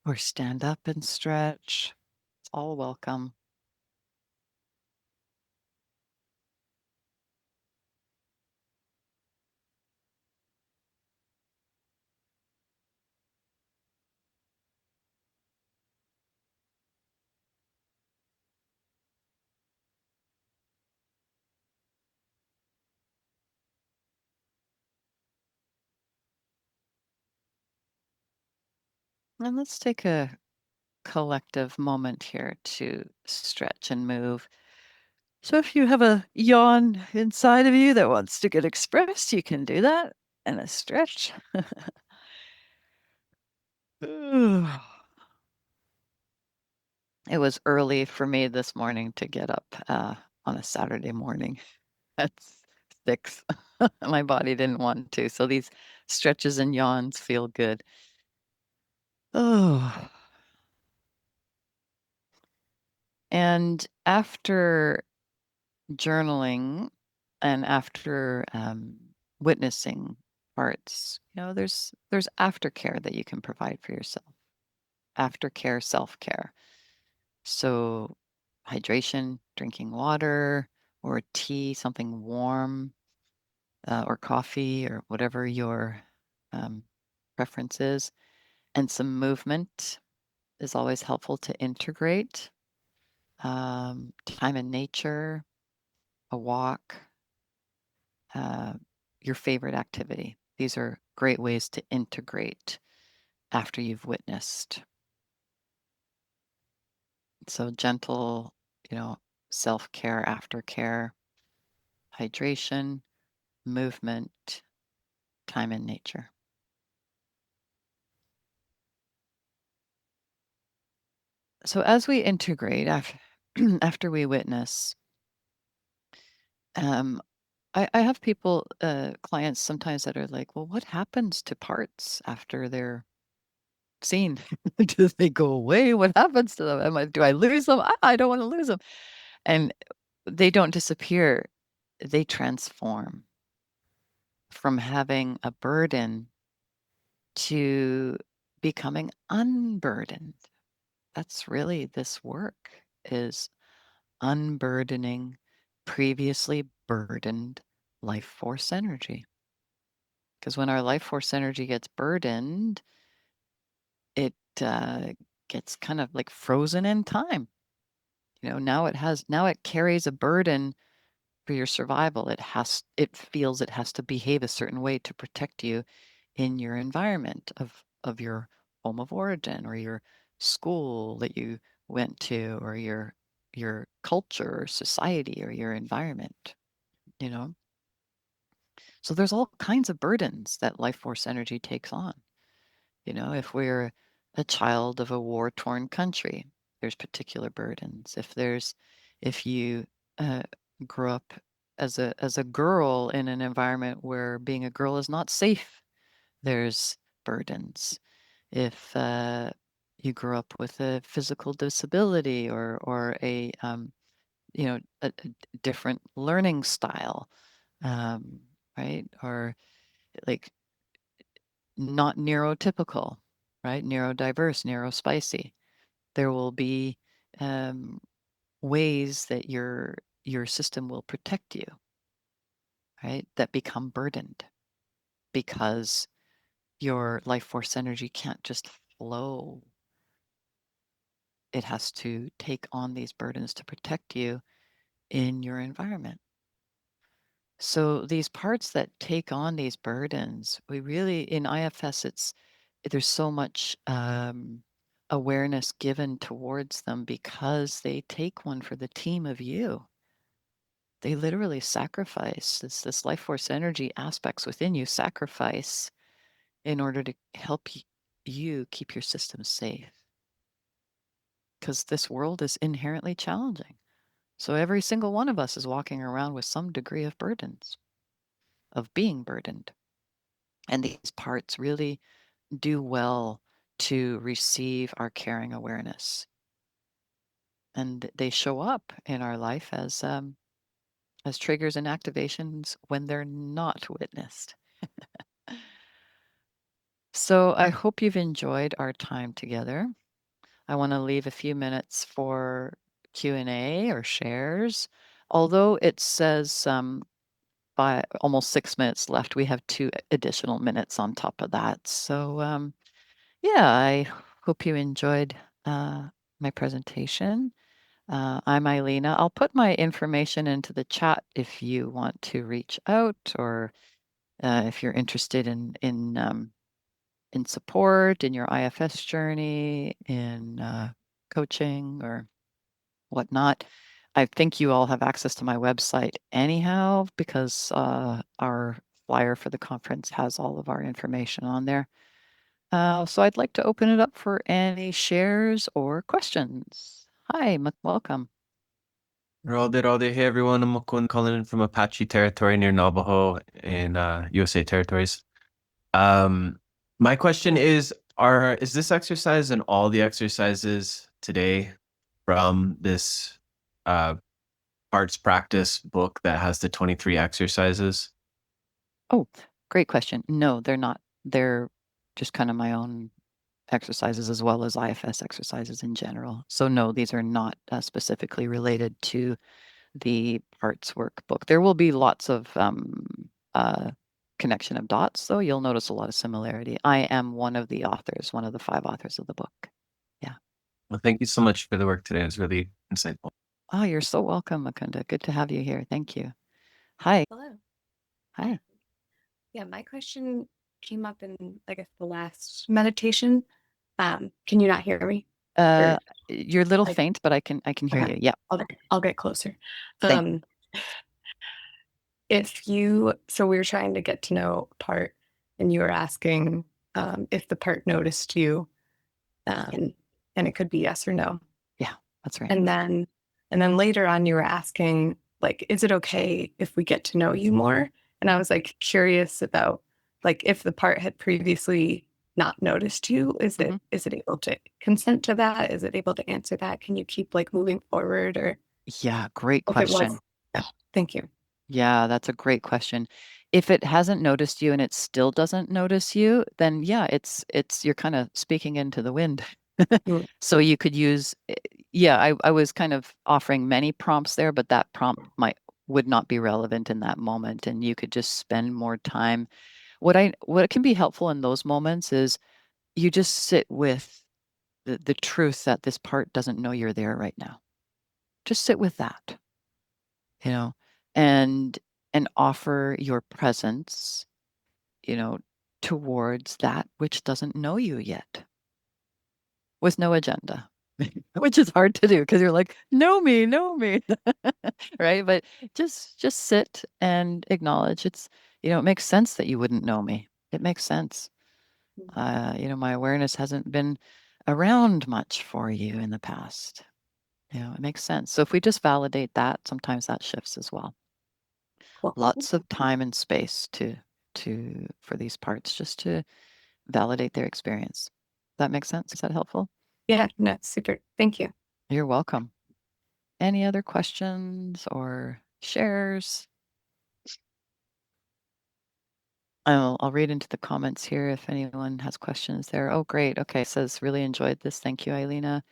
or stand up and stretch, it's all welcome. And let's take a collective moment here to stretch and move. So if you have a yawn inside of you that wants to get expressed, you can do that. And a stretch. It was early for me this morning to get up on a Saturday morning at 6. My body didn't want to. So these stretches and yawns feel good. Oh. And after journaling and after witnessing parts, there's aftercare that you can provide for yourself. Aftercare, self-care. So hydration, drinking water or tea, something warm, or coffee or whatever your preference is. And some movement is always helpful to integrate. Time in nature, a walk, your favorite activity. These are great ways to integrate after you've witnessed. So gentle, self-care, aftercare, hydration, movement, time in nature. So as we integrate after we witness, um, I have people, clients sometimes that are like, well, what happens to parts after they're seen? Do they go away? What happens to them? Do I lose them? I don't want to lose them. And they don't disappear. They transform from having a burden to becoming unburdened. That's really this work is unburdening previously burdened life force energy. Because when our life force energy gets burdened, it gets kind of like frozen in time. Now it carries a burden for your survival. It feels it has to behave a certain way to protect you in your environment of your home of origin or your school that you went to or your culture or society or your environment, you know? So there's all kinds of burdens that life force energy takes on. If we're a child of a war-torn country, there's particular burdens. If you uh, grew up as a girl in an environment where being a girl is not safe, there's burdens. If you grew up with a physical disability or a different learning style, right? Or like not neurotypical, right? Neurodiverse, neurospicy. There will be um, ways that your system will protect you, right? That become burdened because your life force energy can't just flow. It has to take on these burdens to protect you in your environment. So these parts that take on these burdens, we really, in IFS, there's so much awareness given towards them because they take one for the team of you. they literally sacrifice this life force energy aspects within you, sacrifice in order to help you keep your system safe. Because this world is inherently challenging. So every single one of us is walking around with some degree of burdens, of being burdened. And these parts really do well to receive our caring awareness. And they show up in our life as triggers and activations when they're not witnessed. So I hope you've enjoyed our time together. I want to leave a few minutes for Q&A or shares. Although it says by almost 6 minutes left, we have 2 additional minutes on top of that. So yeah, I hope you enjoyed my presentation. I'm Islena. I'll put my information into the chat if you want to reach out, or if you're interested in support in your IFS journey, in coaching or whatnot. I think you all have access to my website anyhow, because our flyer for the conference has all of our information on there. So I'd like to open it up for any shares or questions. Hi, welcome. Ralde, hey everyone, I'm Mukund calling in from Apache territory near Navajo in USA territories. My question is this exercise and all the exercises today from this parts practice book that has the 23 exercises? Oh, great question. No, they're not. They're just kind of my own exercises as well as IFS exercises in general. So no, these are not specifically related to the parts workbook. There will be lots of connection of dots, though. You'll notice a lot of similarity. I am one of the authors, one of the 5 authors of the book. Yeah. Well, thank you so much for the work today. It's really insightful. Oh, you're so welcome, Mukunda. Good to have you here. Thank you. Hi. Hello. Hi. Yeah, my question came up in, I guess, the last meditation. Can you not hear me? Or, You're a little like, faint, but I can hear okay, you. Yeah. I'll get closer. Thank So we were trying to get to know part, and you were asking if the part noticed you, and it could be yes or no. Yeah, that's right. And then later on, you were asking, like, is it okay if we get to know you more? And I was like curious about, like, if the part had previously not noticed you, is Mhm. it able to consent to that? Is it able to answer that? Can you keep like moving forward? Or Yeah, great if it was, question. oh, thank you. Yeah, that's a great question. If it hasn't noticed you and it still doesn't notice you, then yeah, it's you're kind of speaking into the wind. Mm. So you could use, yeah, I was kind of offering many prompts there, but that prompt would not be relevant in that moment, and you could just spend more time. What can be helpful in those moments is you just sit with the truth that this part doesn't know you're there right now. Just sit with that, you know, and offer your presence, you know, towards that which doesn't know you yet, with no agenda. Which is hard to do because you're like, know me, know me. Right? But just sit and acknowledge it makes sense that you wouldn't know me. It makes sense. My awareness hasn't been around much for you in the past. It makes sense. So if we just validate that, sometimes that shifts as well. Cool. Lots of time and space for these parts, just to validate their experience. That makes sense? Is that helpful? Yeah, no, super. Thank you. You're welcome. Any other questions or shares? I'll read into the comments here if anyone has questions there. Oh, great. Okay, it says really enjoyed this. Thank you, Islena.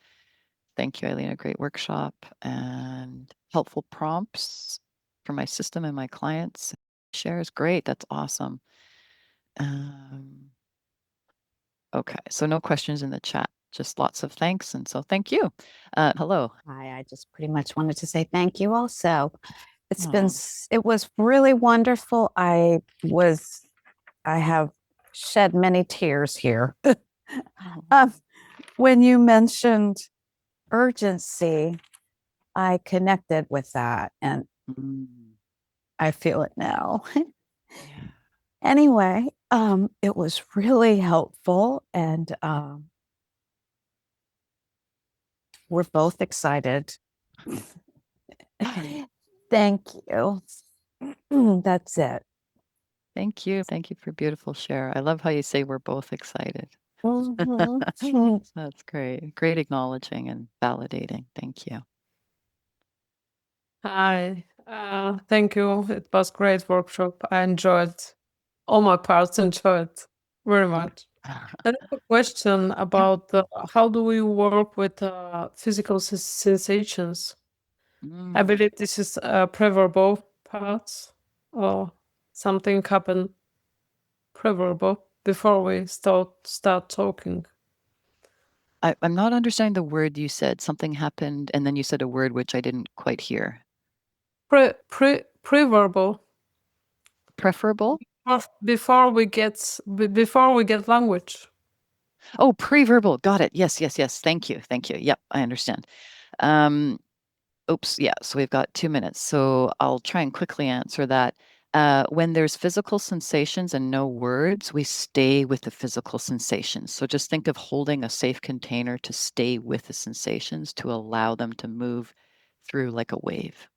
Thank you, Islena. Great workshop and helpful prompts for my system and my clients. Shares, great. That's awesome. Okay, so no questions in the chat, just lots of thanks. And so thank you. Hello. Hi, I just pretty much wanted to say thank you also. Aw. It was really wonderful. I have shed many tears here. Um, when you mentioned urgency, I connected with that. And Mm. I feel it now. Yeah. Anyway, it was really helpful, and we're both excited. Thank you. That's it. Thank you. Thank you for beautiful share. I love how you say we're both excited. Mhm. That's great. Great acknowledging and validating. Thank you. Hi, thank you. It was great workshop. I enjoyed. All my parts enjoyed very much. I have a question about how do we work with physical sensations? I believe this is preverbal parts or something happen preverbal before we start talking. I'm not understanding the word you said. Something happened, and then you said a word which I didn't quite hear. Preverbal. Preferable? Before we get language. Oh, pre-verbal. Got it. Yes, yes, yes. Thank you. Thank you. Yep, I understand. Oops. Yeah. So we've got 2 minutes. So I'll try and quickly answer that. When there's physical sensations and no words, we stay with the physical sensations. So just think of holding a safe container to stay with the sensations to allow them to move through like a wave.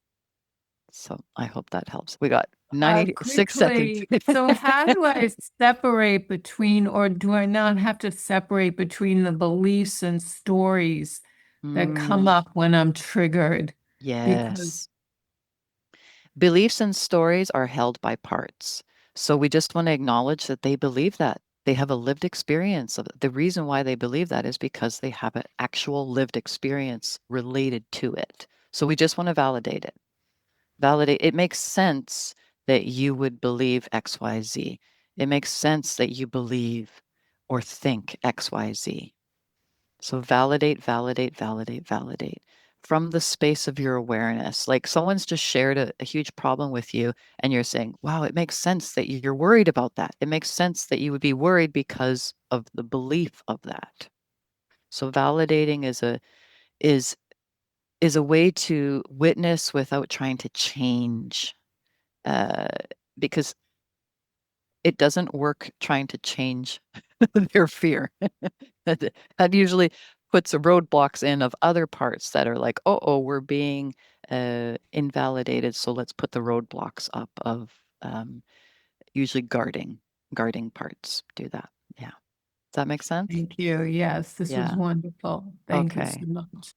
So I hope that helps. We got 96 seconds. Quickly, so how do I separate between, or do I not have to separate between the beliefs and stories that come up when I'm triggered? Yes. Beliefs and stories are held by parts. So we just want to acknowledge that they believe that. They have a lived experience of it. The reason why they believe that is because they have an actual lived experience related to it. So we just want to validate it. Validate. It makes sense that you would believe XYZ. It makes sense that you believe or think XYZ. So validate, validate, validate, validate from the space of your awareness. Like someone's just shared a huge problem with you, and you're saying, wow, it makes sense that you're worried about that. It makes sense that you would be worried because of the belief of that. So validating is a way to witness without trying to change, because it doesn't work trying to change their fear. That usually puts a roadblocks in of other parts that are like, oh, we're being invalidated. So let's put the roadblocks up of usually guarding parts do that. Yeah. Does that make sense? Thank you. Yes, this was Yeah. wonderful. Thank you Okay. so much.